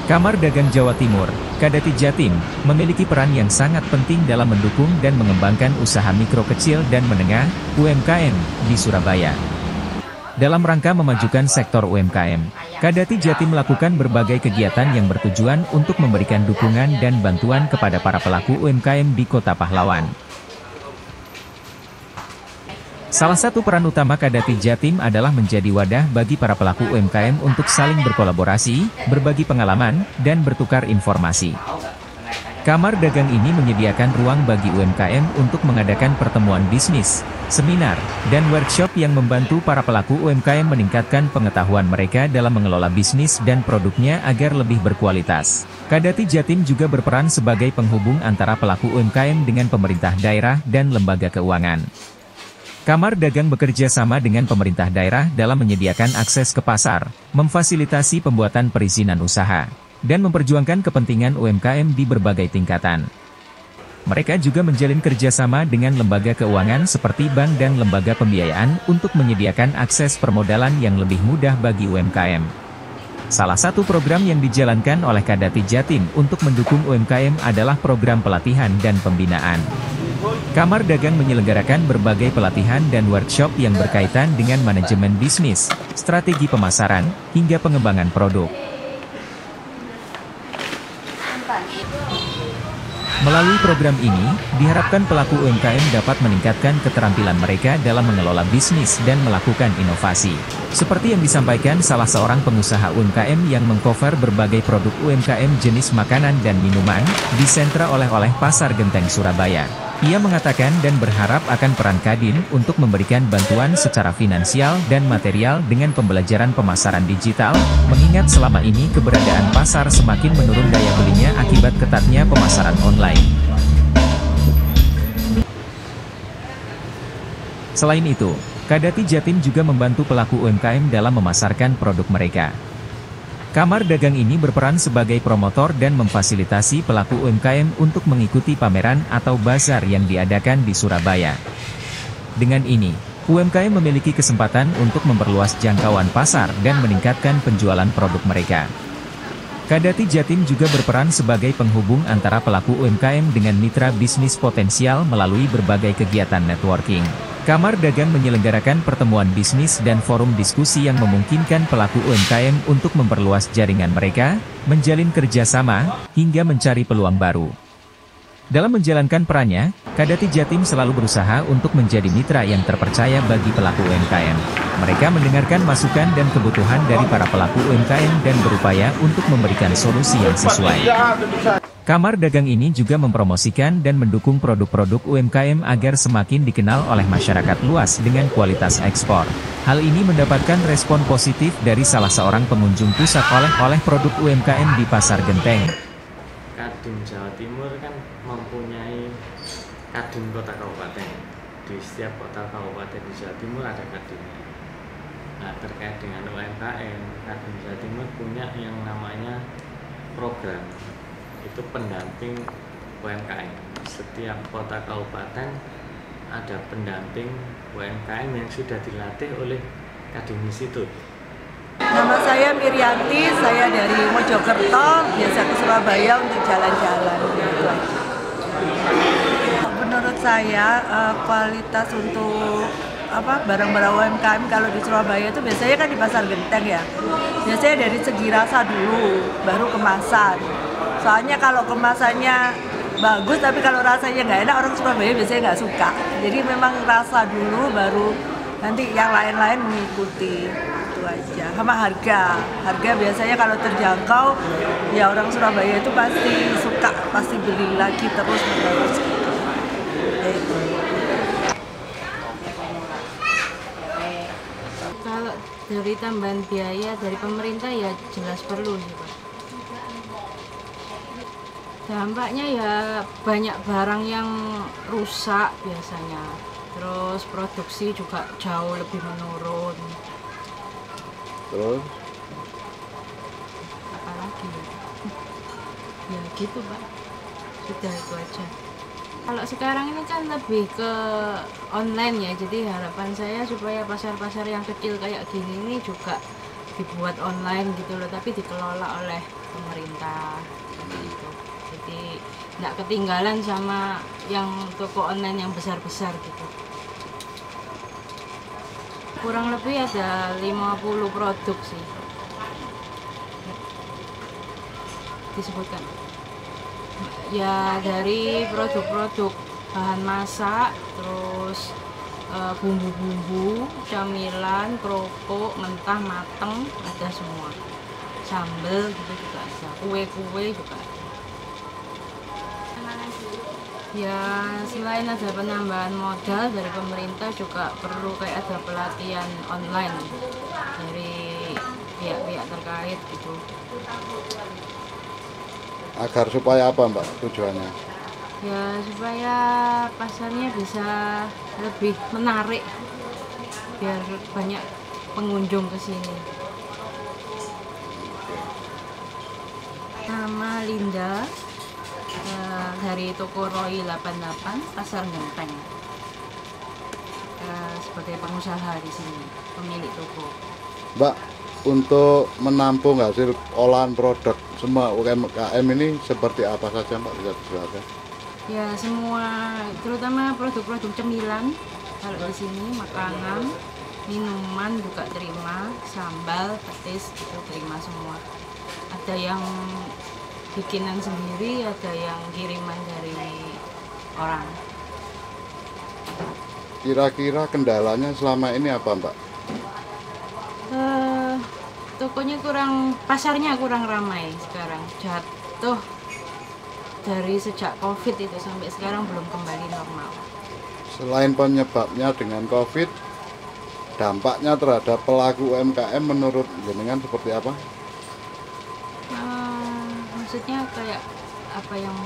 Kamar Dagang Jawa Timur, Kadati Jatim, memiliki peran yang sangat penting dalam mendukung dan mengembangkan usaha mikro kecil dan menengah, UMKM, di Surabaya. Dalam rangka memajukan sektor UMKM, Kadati Jatim melakukan berbagai kegiatan yang bertujuan untuk memberikan dukungan dan bantuan kepada para pelaku UMKM di Kota Pahlawan. Salah satu peran utama Kadati Jatim adalah menjadi wadah bagi para pelaku UMKM untuk saling berkolaborasi, berbagi pengalaman, dan bertukar informasi. Kamar dagang ini menyediakan ruang bagi UMKM untuk mengadakan pertemuan bisnis, seminar, dan workshop yang membantu para pelaku UMKM meningkatkan pengetahuan mereka dalam mengelola bisnis dan produknya agar lebih berkualitas. Kadati Jatim juga berperan sebagai penghubung antara pelaku UMKM dengan pemerintah daerah dan lembaga keuangan. Kamar Dagang bekerja sama dengan pemerintah daerah dalam menyediakan akses ke pasar, memfasilitasi pembuatan perizinan usaha, dan memperjuangkan kepentingan UMKM di berbagai tingkatan. Mereka juga menjalin kerjasama dengan lembaga keuangan seperti bank dan lembaga pembiayaan untuk menyediakan akses permodalan yang lebih mudah bagi UMKM. Salah satu program yang dijalankan oleh Kadati Jatim untuk mendukung UMKM adalah program pelatihan dan pembinaan. Kamar Dagang menyelenggarakan berbagai pelatihan dan workshop yang berkaitan dengan manajemen bisnis, strategi pemasaran, hingga pengembangan produk. Melalui program ini, diharapkan pelaku UMKM dapat meningkatkan keterampilan mereka dalam mengelola bisnis dan melakukan inovasi. Seperti yang disampaikan salah seorang pengusaha UMKM yang mengcover berbagai produk UMKM jenis makanan dan minuman, di sentra oleh-oleh Pasar Genteng Surabaya. Ia mengatakan dan berharap akan peran Kadin untuk memberikan bantuan secara finansial dan material dengan pembelajaran pemasaran digital, mengingat selama ini keberadaan pasar semakin menurun daya belinya akibat ketatnya pemasaran online. Selain itu, Kadati Jatim juga membantu pelaku UMKM dalam memasarkan produk mereka. Kamar Dagang ini berperan sebagai promotor dan memfasilitasi pelaku UMKM untuk mengikuti pameran atau bazar yang diadakan di Surabaya. Dengan ini, UMKM memiliki kesempatan untuk memperluas jangkauan pasar dan meningkatkan penjualan produk mereka. Kadati Jatim juga berperan sebagai penghubung antara pelaku UMKM dengan mitra bisnis potensial melalui berbagai kegiatan networking. Kamar Dagang menyelenggarakan pertemuan bisnis dan forum diskusi yang memungkinkan pelaku UMKM untuk memperluas jaringan mereka, menjalin kerjasama, hingga mencari peluang baru. Dalam menjalankan perannya, Kadati Jatim selalu berusaha untuk menjadi mitra yang terpercaya bagi pelaku UMKM. Mereka mendengarkan masukan dan kebutuhan dari para pelaku UMKM dan berupaya untuk memberikan solusi yang sesuai. Kamar Dagang ini juga mempromosikan dan mendukung produk-produk UMKM agar semakin dikenal oleh masyarakat luas dengan kualitas ekspor. Hal ini mendapatkan respon positif dari salah seorang pengunjung pusat oleh-oleh produk UMKM di Pasar Genteng. Kadin Jawa Timur kan mempunyai Kadin Kota Kabupaten. Di setiap kota kabupaten di Jawa Timur ada Kadinnya. Nah, terkait dengan UMKM, Kadin Jawa Timur punya yang namanya program, itu pendamping UMKM. Setiap kota kabupaten ada pendamping UMKM yang sudah dilatih oleh Kadin Institute. Nama saya Mirianti, saya dari Mojokerto, biasa ke Surabaya untuk jalan-jalan. Menurut saya kualitas untuk barang-barang UMKM kalau di Surabaya itu biasanya kan di Pasar Genteng ya. Biasanya dari segi rasa dulu, baru kemasan. Soalnya kalau kemasannya bagus tapi kalau rasanya nggak enak, orang Surabaya biasanya nggak suka. Jadi memang rasa dulu baru nanti yang lain-lain mengikuti. Itu aja. Sama harga biasanya kalau terjangkau ya orang Surabaya itu pasti suka, pasti beli lagi terus menerus. Kalau dari tambahan biaya dari pemerintah ya jelas perlu sih Pak. Dampaknya ya banyak barang yang rusak biasanya, terus produksi juga jauh lebih menurun. Terus? Apalagi ya gitu Pak, sudah itu aja. Kalau sekarang ini kan lebih ke online ya, jadi harapan saya supaya pasar-pasar yang kecil kayak gini ini juga dibuat online gitu loh, tapi dikelola oleh pemerintah gitu. Jadi nggak ketinggalan sama yang toko online yang besar-besar gitu. Kurang lebih ada 50 produk sih disebutkan. Ya dari produk-produk bahan masak, terus bumbu-bumbu, camilan, kerupuk, mentah, mateng, ada semua. Sambel gitu juga ada, kue-kue juga ada. Ya selain ada penambahan modal dari pemerintah, juga perlu kayak ada pelatihan online dari pihak-pihak terkait gitu. Agar supaya apa Mbak tujuannya? Ya supaya pasarnya bisa lebih menarik, biar banyak pengunjung ke sini. Nama Linda, dari toko Roy 88 Pasar Genteng, sebagai pengusaha di sini, pemilik toko. Mbak, untuk menampung hasil olahan produk semua UMKM ini seperti apa saja Mbak, bisa dijelaskan? Ya semua, terutama produk-produk cemilan kalau di sini, makanan, minuman juga terima, sambal, petis itu terima semua. Ada yang bikinan sendiri, ada yang kiriman dari orang. Kira-kira kendalanya selama ini apa Mbak? Tokonya pasarnya kurang ramai sekarang, jatuh dari sejak COVID itu sampai sekarang belum kembali normal. Selain penyebabnya dengan COVID, dampaknya terhadap pelaku UMKM menurut jenengan seperti apa? Maksudnya kayak apa yang